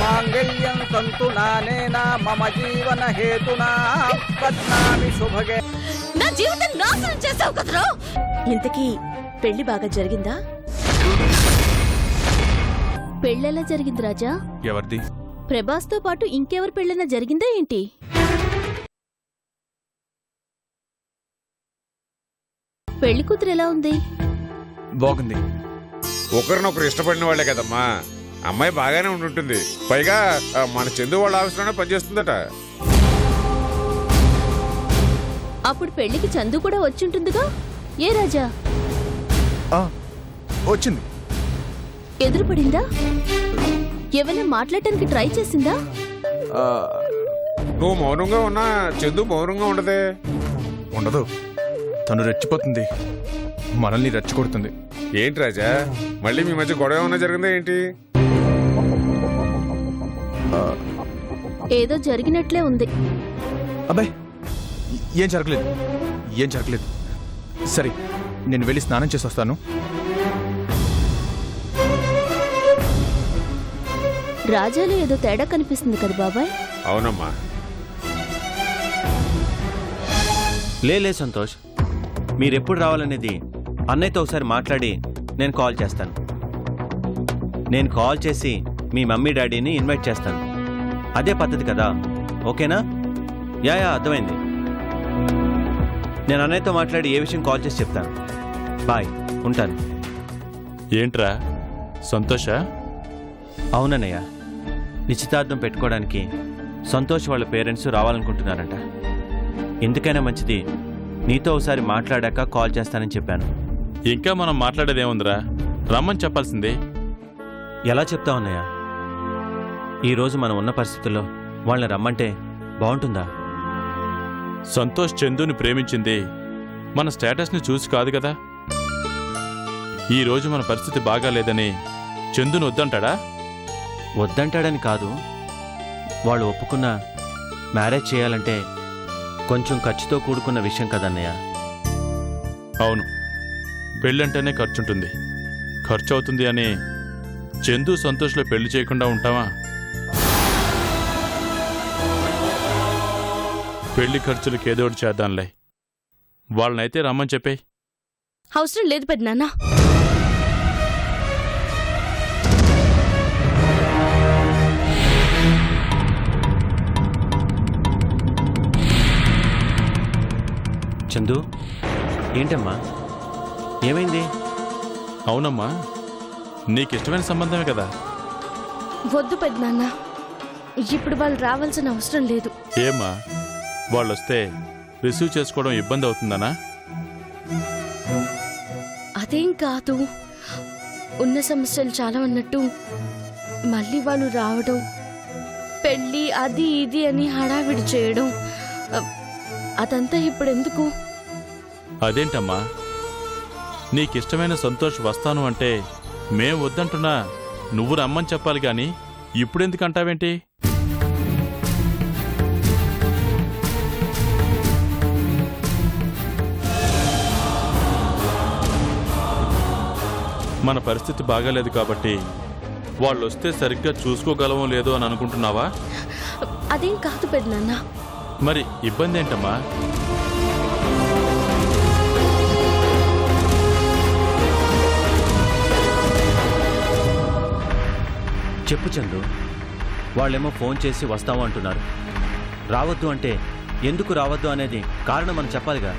మాంగళ్యం తంతు నానేనా మమ జీవన హేతునా బధ్నామి శుభగే. నా జీవితం నాశనం చేసావు కదరా. ఇంతకీ పెళ్లి బాగా జరిగిందా? పెళ్ళెలా జరిగింది రాజా? ఎవరిది? ప్రభాస్తో పాటు ఇంకెవరి పెళ్ళైనా జరిగిందా ఏంటి? పెళ్లి కూతురు ఎలా ఉంది? బాగుంది. ఒకరినొకరు ఇష్టపడిన వాళ్లే కదమ్మా. అమ్మాయి బాగానే ఉంటుంటుంది. పైగా మన చందు వాళ్ళ ఆఫీస్లోనే పనిచేస్తుందట. అప్పుడు పెళ్లికి చందు కూడా వచ్చుంటుందిగా. ఏ రాజా? వచ్చింది. ఎదురుపడిందా? ఏమైనా మాట్లాడటానికి ట్రై చేసిందా? నువ్వు మౌనంగా ఉన్నా చందు మౌనంగా ఉండదే. ఉండదు. తను రెచ్చిపోతుంది, మనల్ని రెచ్చగొడుతుంది. ఏంటి రాజా, మళ్ళీ మీ మధ్య గొడవ ఏమన్నా జరిగిందా ఏంటి? ఏదో జరిగినట్లే ఉంది. అబ్బాయి, ఏం జరగలేదు. సరే, నేను వెళ్ళి స్నానం చేసి వస్తాను. రాజాలో ఏదో తేడా కనిపిస్తుంది కదా బాబాయ్? అవునమ్మా. లే సంతోష్, మీరెప్పుడు రావాలనేది అన్నయ్యతో ఒకసారి మాట్లాడి నేను కాల్ చేస్తాను. నేను కాల్ చేసి మీ మమ్మీ డాడీని ఇన్వైట్ చేస్తాను. అదే పద్ధతి కదా, ఓకేనా? యా అర్థమైంది. నేను అన్నయ్యతో మాట్లాడి ఏ విషయం కాల్ చేసి చెప్తాను. బాయ్, ఉంటాను. ఏంట్రా సంతోషా? అవునన్నయ్య, నిశ్చితార్థం పెట్టుకోవడానికి సంతోష్ వాళ్ళ పేరెంట్స్ రావాలనుకుంటున్నారంట. ఎందుకైనా మంచిది నీతో ఒకసారి మాట్లాడాక కాల్ చేస్తానని చెప్పాను. ఇంకా మనం మాట్లాడేదేముందిరా, రమ్మని చెప్పాల్సిందే. ఎలా చెప్తావన్నయ్య? ఈరోజు మనం ఉన్న పరిస్థితుల్లో వాళ్ళని రమ్మంటే బాగుంటుందా? సంతోష్ చందుని ప్రేమించింది మన స్టేటస్ని చూసి కాదు కదా. ఈరోజు మన పరిస్థితి బాగాలేదని చందుని వద్దంటాడా? వద్దంటాడని కాదు, వాళ్ళు ఒప్పుకున్న మ్యారేజ్ చేయాలంటే కొంచెం ఖర్చుతో కూడుకున్న విషయం కదన్నయ్య. అవును, పెళ్ళంటేనే ఖర్చుంటుంది. ఖర్చు అవుతుంది అని చందు సంతోష్లో పెళ్లి చేయకుండా ఉంటావా? పెళ్లి ఖర్చులకి ఏదోటి చేద్దాంలే. వాళ్ళనైతే రమ్మని చెప్పేయ్. అవసరం లేదు పెద్దనాన్న. చందు, ఏంటమ్మా, ఏమైంది? అవునమ్మా, నీకిష్టమైన సంబంధమే కదా. వద్దు పెద్దనాన్న, ఇప్పుడు వాళ్ళు రావాల్సిన అవసరం లేదు. ఏమ్మా, వాళ్ళొస్తే రిసీవ్ చేసుకోవడం ఇబ్బంది అవుతుందనా? అదేం కాదు, ఉన్న సమస్యలు చాలా ఉన్నట్టు మళ్ళీ వాళ్ళు రావడం, పెళ్ళి అది ఇది అని హడావిడి చేయడం, అదంతా ఇప్పుడెందుకు? అదేంటమ్మా, నీకిష్టమైన సంతోష్ వస్తాను అంటే మేం వద్దంటున్నా నువ్వు రమ్మని చెప్పాలి గాని ఇప్పుడెందుకు అంటావేంటి? మన పరిస్థితి బాగాలేదు కాబట్టి వాళ్ళొస్తే సరిగ్గా చూసుకోగలమో లేదో అని అనుకుంటున్నావా? అదేం కాదు పెద్దనాన్న. మరి ఇబ్బంది ఏంటమ్మా? చెప్పు చందు. వాళ్ళేమో ఫోన్ చేసి వస్తాము అంటున్నారు. రావద్దు అంటే ఎందుకు రావద్దు అనేది కారణం మనం చెప్పాలిగా.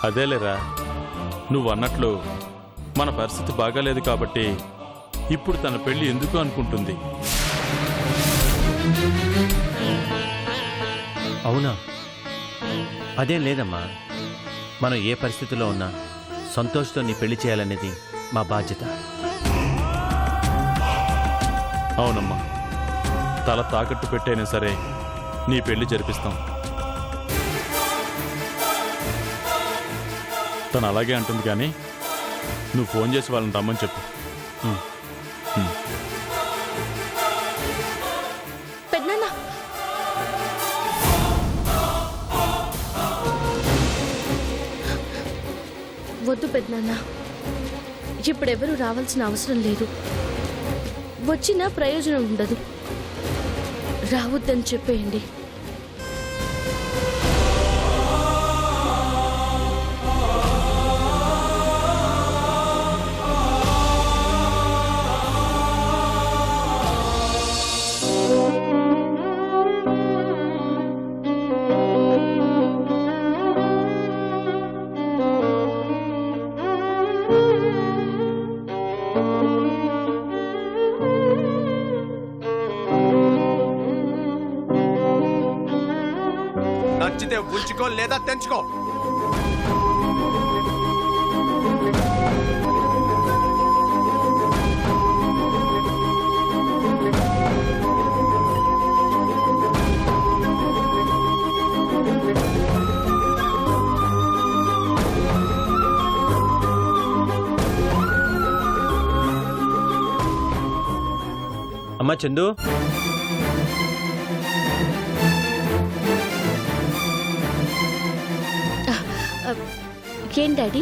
అదేలేరా, నువ్వన్నట్లు మన పరిస్థితి బాగాలేదు కాబట్టి ఇప్పుడు తన పెళ్లి ఎందుకు అనుకుంటుంది. అవునా? అదేం లేదమ్మా, మనం ఏ పరిస్థితిలో ఉన్నా సంతోష్తో నీ పెళ్లి చేయాలనేది మా బాధ్యత. అవునమ్మా, తల తాకట్టు పెట్టైనా సరే నీ పెళ్లి జరిపిస్తాం. తను అలాగే అంటుంది కానీ నువ్వు ఫోన్ చేసి వాళ్ళని రమ్మని చెప్పు. పెద్దనాన్న, వద్దు పెద్దనాన్న, ఇప్పుడెవరూ రావాల్సిన అవసరం లేదు. వచ్చినా ప్రయోజనం ఉండదు. రావద్దని చెప్పేయండి. నచ్చితే ఉంచుకో లేదా తెంచుకో. అమ్మా చందు, ఏం డాడీ?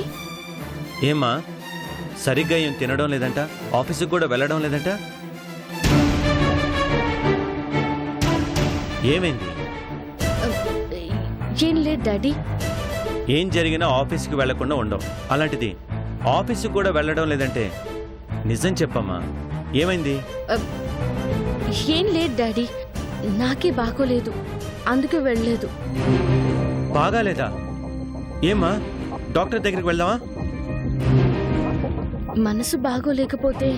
ఏమ్మా సరిగ్గా ఏం తినడం లేదంట, ఆఫీసుకు కూడా వెళ్ళడం లేదంట, ఏమైంది? ఏం లేదు డాడీ. ఏం జరిగినా ఆఫీస్కి వెళ్లకుండా ఉండవు. అలాంటిది ఆఫీసుకు కూడా వెళ్ళడం లేదంటే నిజం చెప్పమ్మా, ఏమైంది? ఏం లేదు డాడీ, నాకే బాగోలేదు, అందుకే వెళ్ళలేదు. బాగాలేదా? ఏమ్మా డాక్టర్ దగ్గరికి వెళ్దామా? మనసు బాగోలేకపోతే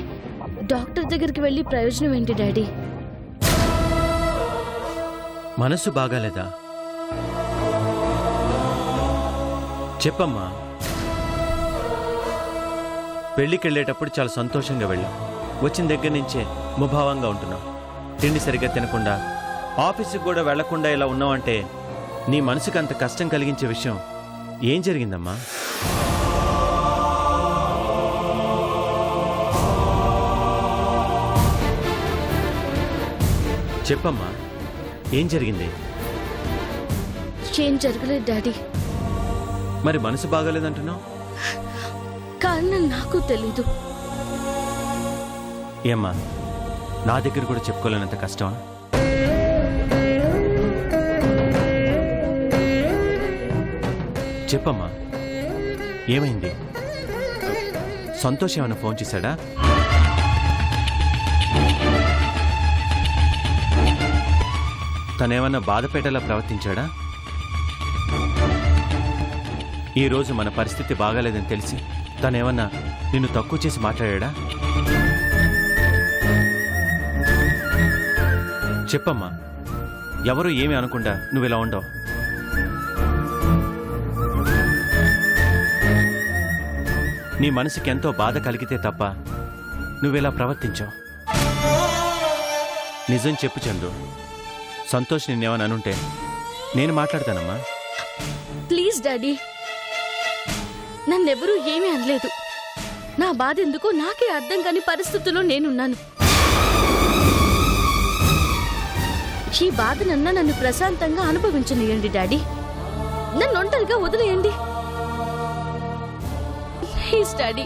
డాక్టర్ దగ్గరికి వెళ్ళి ప్రయోజనం ఏంటి డాడీ? మనసు బాగాలేదా? చెప్పమ్మా. పెళ్లికి వెళ్ళేటప్పుడు చాలా సంతోషంగా వెళ్ళాం. వచ్చిన దగ్గర నుంచే ముభావంగా ఉంటున్నాం. తిండి సరిగ్గా తినకుండా ఆఫీసుకు కూడా వెళ్లకుండా ఇలా ఉన్నావంటే నీ మనసుకు అంత కష్టం కలిగించే విషయం ఏం జరిగిందమ్మా? చెప్పమ్మా, ఏం జరిగింది? ఏం జరగలేదు డాడీ. మరి మనసు బాగాలేదంటున్నావు? కారణం నాకు తెలీదు. ఏమ్మా నా దగ్గర కూడా చెప్పుకోలేనంత కష్టమా? చెప్పమ్మా, ఏమైంది? సంతోష్ ఏమైనా ఫోన్ చేశాడా? తనేమన్నా బాధపెట్టేలా ప్రవర్తించాడా? ఈరోజు మన పరిస్థితి బాగాలేదని తెలిసి తనేమన్నా నిన్ను తక్కువ చేసి మాట్లాడా? చెప్పమ్మా, ఎవరు ఏమీ అనకుండా నువ్వు ఇలా ఉండవు. నీ మనసుకి ఎంతో బాధ కలిగితే తప్ప నువ్విలా ప్రవర్తించావు. నిజం చెప్పు చందు, సంతోష్ నిన్నేమని అనుంటే నేను మాట్లాడతానమ్మా. ప్లీజ్ డాడీ, నన్నెవరూ ఏమీ అనలేదు. నా బాధ ఎందుకో నాకే అర్థం కాని పరిస్థితుల్లో నేనున్నాను. ఈ బాధనన్నా నన్ను ప్రశాంతంగా అనుభవించనియండి డాడీ. నన్ను ఒంటరిగా వదిలేయండి ప్లీజ్ డాడీ.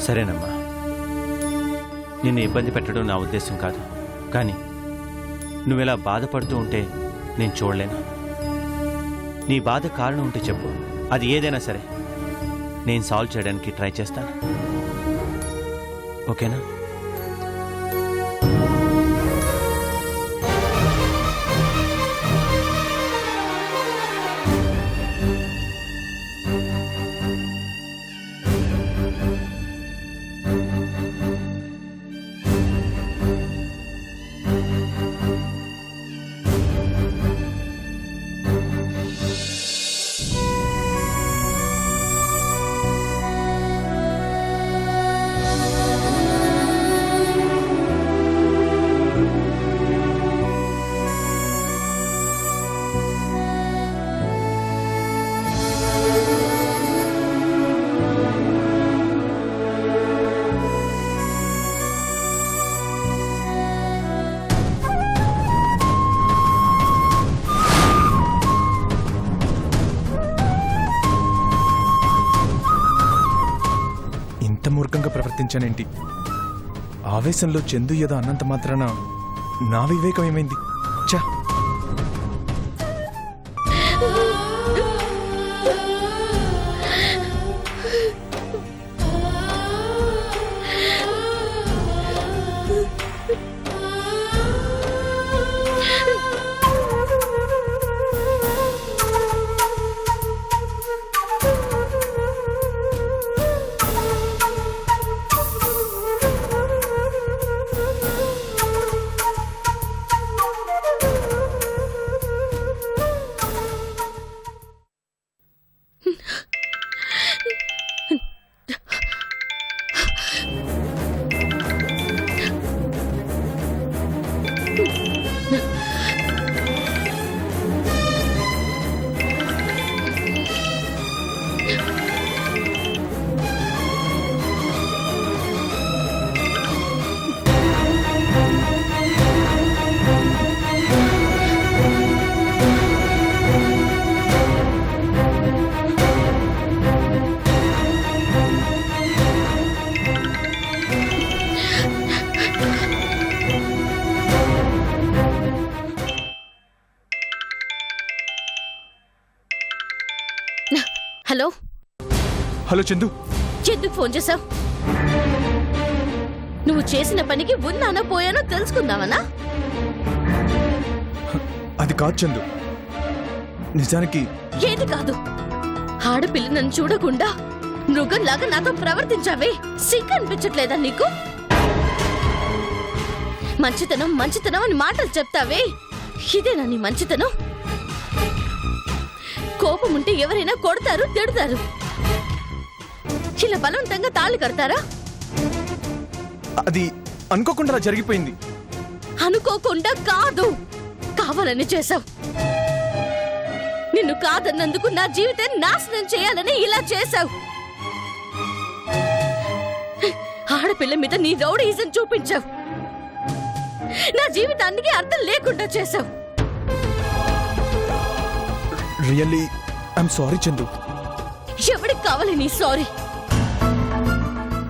సరేనమ్మా, నిన్ను ఇబ్బంది పెట్టడం నా ఉద్దేశం కాదు. కానీ నువ్విలా బాధపడుతూ ఉంటే నేను చూడలేను. నీ బాధ కారణం ఉంటే చెప్పు, అది ఏదైనా సరే నేను సాల్వ్ చేయడానికి ట్రై చేస్తాను. ఓకేనా? మూర్ఖంగా ప్రవర్తించానేంటి? ఆవేశంలో చందు ఏదో అన్నంత మాత్రాన నా వివేకం ఏమైంది? ఛా! హలో, హలో చందు, ఎందుకు ఫోన్ చేశావు? నువ్వు చేసిన పనికి ఉన్నానో పోయానో తెలుసుకుందామనా? అది కాదు చందు. నిజానికి ఏది కాదు? ఆడపిల్ల నన్ను చూడకుండా మృగంలాగా నాతో ప్రవర్తించావే, సిగ్గు అనిపించట్లేదా నీకు? మంచితనం మంచితనం అని మాటలు చెప్తావే, ఇదేనా నీ మంచితనం? కోపం ఉంటే ఎవరైనా కొడతారు, తిడతారు. ఇలా బలవంతంగా తాళి కడతారా? అది అనుకోకుండా అలా జరిగిపోయింది. అనుకోకుండా కాదు, కావాలని చేశావు. నిన్ను కాదన్నందుకు నా జీవితాన్ని నాశనం చేయాలని ఇలా చేశావు. ఆడపిల్ల మీద నీ రౌడీజం చూపించావు. నా జీవితానికి అర్థం లేకుండా చేశావు. Really I'm sorry Chandu. ఎవరికి కావాలి నీ సారీ?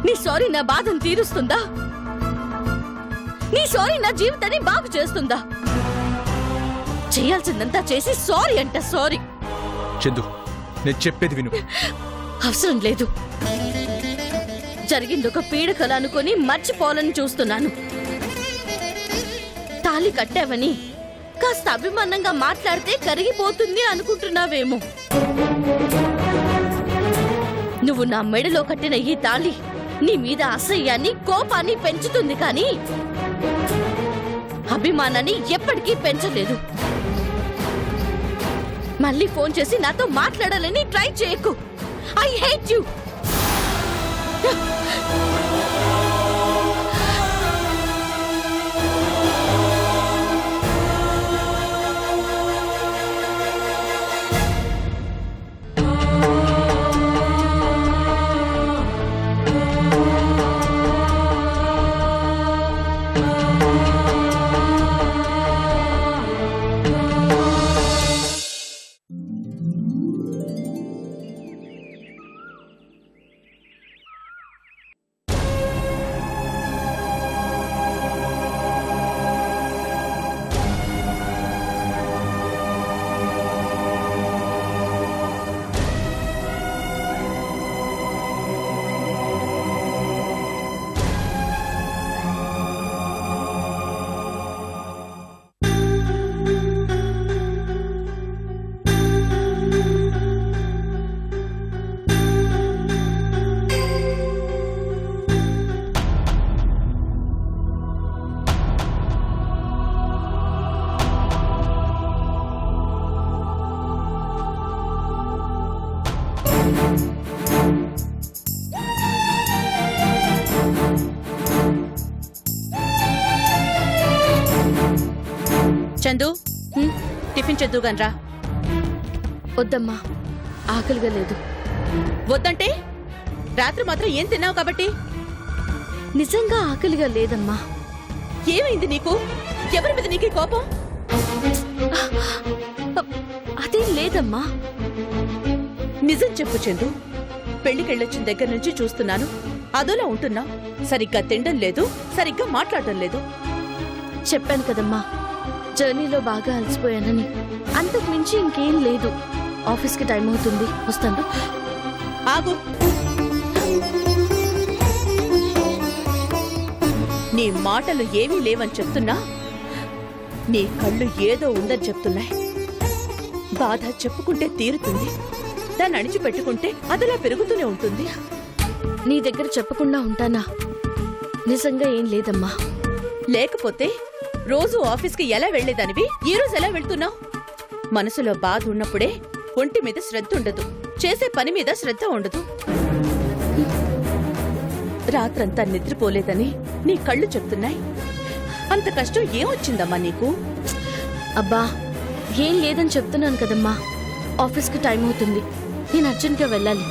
నీ సారీ నా బాధను తీరుస్తుందా? నీ సారీ నా జీవితాన్ని బాగు చేస్తుందా? చేయాల్సిందంతా చేసి సారీ అంట సారీ. చందు, నేను చెప్పేది విను. అవసరం లేదు. జరిగింది ఒక పీడకల అనుకుని మర్చిపోవాలని చూస్తున్నాను. తాళి కట్టావని కాస్త అభిమానంగా మాట్లాడితే కరిగిపోతుంది అనుకుంటున్నావేమో. నువ్వు నా మెడలో కట్టిన ఈ తాళి నీ మీద అసహ్యాన్ని, కోపాన్ని పెంచుతుంది కానీ అభిమానాన్ని ఎప్పటికీ పెంచలేదు. మళ్ళీ ఫోన్ చేసి నాతో మాట్లాడాలని ట్రై చేయకు. I hate you. Chandu, tiffin చేద్దు గన్రా. వద్దమ్మా, ఆకలిగా లేదు. వద్దంటే రాత్రి మాత్రం ఏం తిన్నావు కాబట్టి? నిజంగా ఆకలిగా లేదమ్మా. ఏమైంది నీకు? ఎవరి మీద నీకు ఈ కోపం? అదేం లేదమ్మా. నిజం చెప్పు చందు. పెళ్లికెళ్ళొచ్చిన దగ్గర నుంచి చూస్తున్నాను. అదోలా ఉంటున్నావు. సరిగ్గా తినడం లేదు, సరిగ్గా మాట్లాడటం లేదు. చెప్పాను కదమ్మా, జర్నీలో బాగా అలసిపోయానని. అంతకు మించి ఇంకేం లేదు. ఆఫీస్కి టైం అవుతుంది, వస్తాను. ఆగు. నీ మాటలు ఏమీ లేవని చెప్తున్నా, నీ కళ్ళు ఏదో ఉందని చెప్తున్నాయి. బాధ చెప్పుకుంటే తీరుతుంది, దాన్ని అణిచిపెట్టుకుంటే అదలా పెరుగుతూనే ఉంటుంది. నీ దగ్గర చెప్పకుండా ఉంటానా? నిజంగా ఏం లేదమ్మా. లేకపోతే రోజు ఆఫీస్కి ఎలా వెళ్లేదానివి, ఈ రోజు ఎలా వెళ్తున్నావు? మనసులో బాధ ఉన్నప్పుడే ఒంటి మీద శ్రద్ధ ఉండదు, చేసే పని మీద శ్రద్ధ ఉండదు. రాత్రంతా నిద్రపోలేదని నీ కళ్ళు చెప్తున్నాయి. అంత కష్టం ఏమొచ్చిందమ్మా నీకు? అబ్బా, ఏం లేదని చెప్తున్నాను కదమ్మా. ఆఫీస్కి టైం అవుతుంది, నేను అర్జెంట్గా వెళ్ళాలి.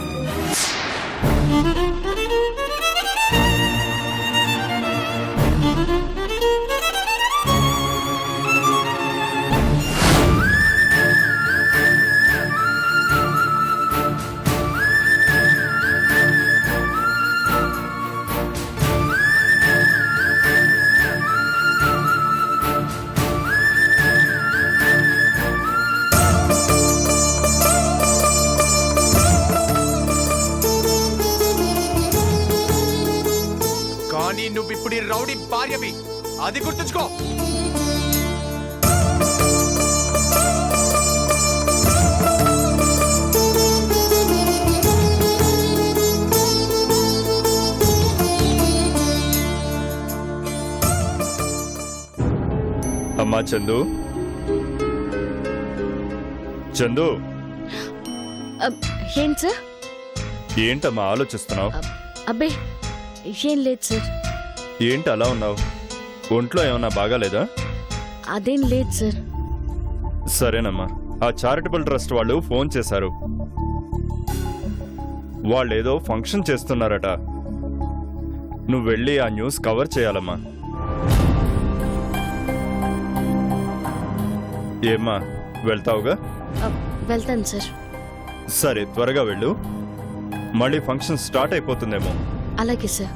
కానీ నువ్వు ఇప్పుడు రౌడీ భార్యవి, అది గుర్తుంచుకో. అమ్మా చందు, చందు, ఏం సార్? ఏంటమ్మా ఆలోచిస్తున్నావు? అబ్బే, ఏం లేదు సార్. ఏంటి అలా ఉన్నావు? ఒంట్లో ఏమన్నా బాగాలేదా? అదేం లేదు సార్. సరేనమ్మా, ఆ చారిటబుల్ ట్రస్ట్ వాళ్ళు ఫోన్ చేశారు. వాళ్ళేదో ఫంక్షన్ చేస్తున్నారట. నువ్వు వెళ్ళి ఆ న్యూస్ కవర్ చేయాలమ్మా. ఏమ్మా, వెళ్తావుగా? వెళ్తాను సార్. సరే, త్వరగా వెళ్ళు, మళ్ళీ ఫంక్షన్ స్టార్ట్ అయిపోతుందేమో. అలాగే సార్.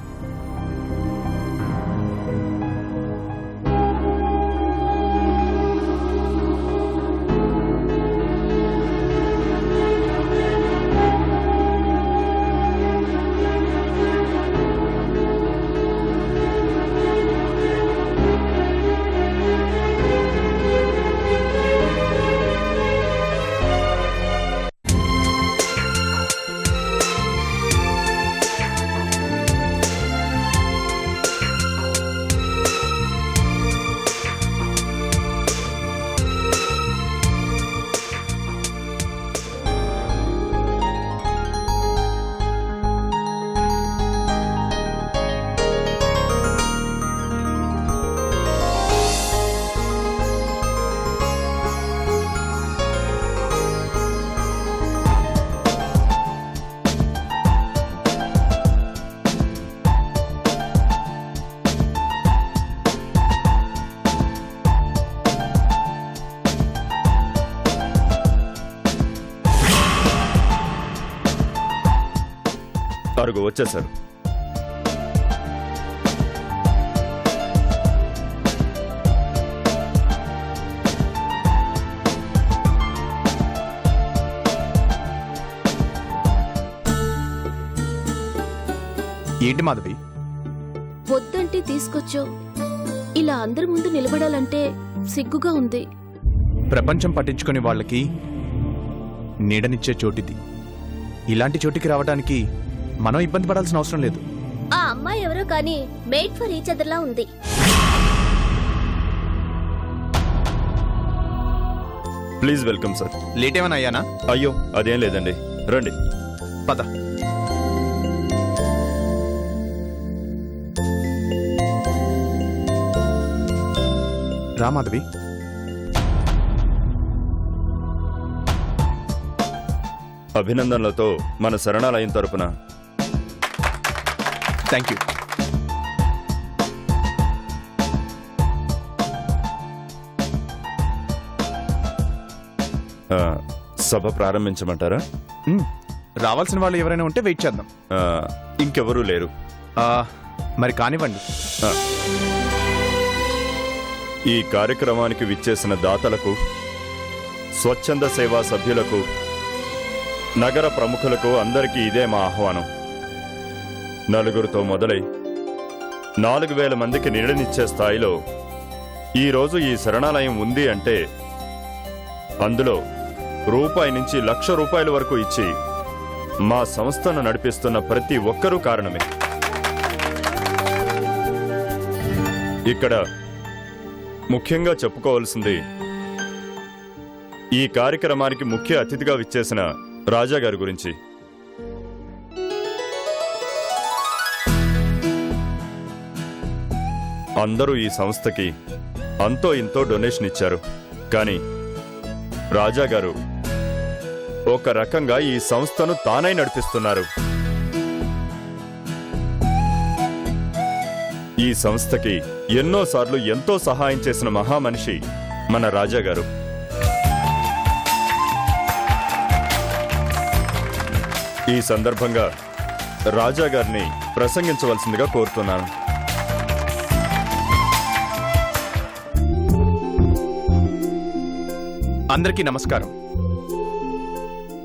అరుగు వచ్చేసారు. ఏంటి మాధవి? వద్దంటే తీసుకొచ్చావు. ఇలా అందరి ముందు నిలబడాలంటే సిగ్గుగా ఉంది. ప్రపంచం పట్టించుకునే వాళ్ళకి నీడనిచ్చే చోటిది. ఇలాంటి చోటికి రావడానికి మనం ఇబ్బంది పడాల్సిన అవసరం లేదు. ఆ అమ్మాయి ఎవరో కానీ మేడ్ ఫర్ ఈచ్ అదర్ లా ఉంది. Please welcome sir. లేట్ ఏమైనా అయ్యానా? అయ్యో అదేం లేదండి, రండి. పద. రా మాధవి. అభినందనలతో మన శరణాలయం తరపున. Thank you. సభ ప్రారంభించమంటారా? రావాల్సిన వాళ్ళు ఎవరైనా ఉంటే వెయిట్ చేద్దాం. ఇంకెవరూ లేరు. మరి కానివ్వండి. ఈ కార్యక్రమానికి విచ్చేసిన దాతలకు, స్వచ్ఛంద సేవా సభ్యులకు, నగర ప్రముఖులకు అందరికీ ఇదే మా ఆహ్వానం. 4 మొదలై 4000 మందికి నీడనిచ్చే స్థాయిలో ఈరోజు ఈ శరణాలయం ఉంది అంటే అందులో రూపాయి నుంచి ₹1,00,000 వరకు ఇచ్చి మా సంస్థను నడిపిస్తున్న ప్రతి ఒక్కరూ కారణమే. ఇక్కడ ముఖ్యంగా చెప్పుకోవాల్సింది ఈ కార్యక్రమానికి ముఖ్య అతిథిగా విచ్చేసిన రాజా గారి గురించి. అందరూ ఈ సంస్థకి అంతో ఇంతో డొనేషన్ ఇచ్చారు. కానీ రాజా గారు ఒక రకంగా ఈ సంస్థను తానై నడిపిస్తున్నారు. ఈ సంస్థకి ఎన్నోసార్లు ఎంతో సహాయం చేసిన మహామనిషి మన రాజా గారు. ఈ సందర్భంగా రాజా గారిని ప్రసంగించవలసిందిగా కోరుతున్నాను. అందరికీ నమస్కారం.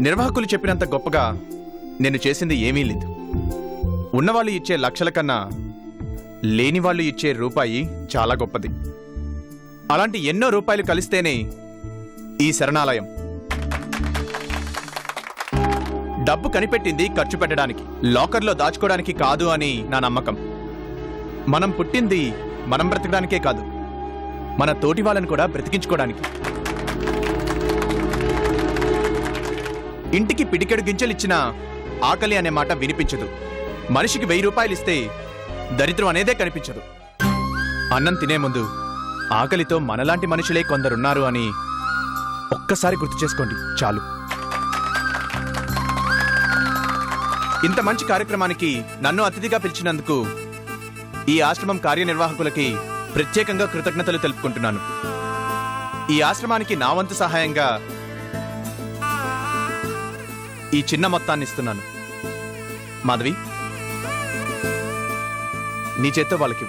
నిర్వాహకులు చెప్పినంత గొప్పగా నేను చేసింది ఏమీ లేదు. ఉన్నవాళ్ళు ఇచ్చే లక్షల కన్నా లేని వాళ్ళు ఇచ్చే రూపాయి చాలా గొప్పది. అలాంటి ఎన్నో రూపాయలు కలిస్తేనే ఈ శరణాలయం. డబ్బు కనిపెట్టింది ఖర్చు పెట్టడానికి, లాకర్లో దాచుకోవడానికి కాదు అని నా నమ్మకం. మనం పుట్టింది మనం బ్రతకడానికే కాదు, మన తోటి వాళ్ళని కూడా బ్రతికించుకోవడానికి. ఇంటికి పిడికెడు గింజలిచ్చినా ఆకలి అనే మాట వినిపించదు. మనిషికి 1000 రూపాయలు ఇస్తే దరిద్రం అనేదే కనిపించదు. అన్నం తినే ముందు ఆకలితో మనలాంటి మనుషులే కొందరున్నారు అని ఒక్కసారి గుర్తు చేసుకోండి చాలు. ఇంత మంచి కార్యక్రమానికి నన్ను అతిథిగా పిలిచినందుకు ఈ ఆశ్రమం కార్యనిర్వాహకులకి ప్రత్యేకంగా కృతజ్ఞతలు తెలుపుకుంటున్నాను. ఈ ఆశ్రమానికి నా వంతు సహాయంగా ఈ చిన్న మొత్తాన్ని ఇస్తున్నాను. మాధవి, నీ చేత్తో వాళ్ళకి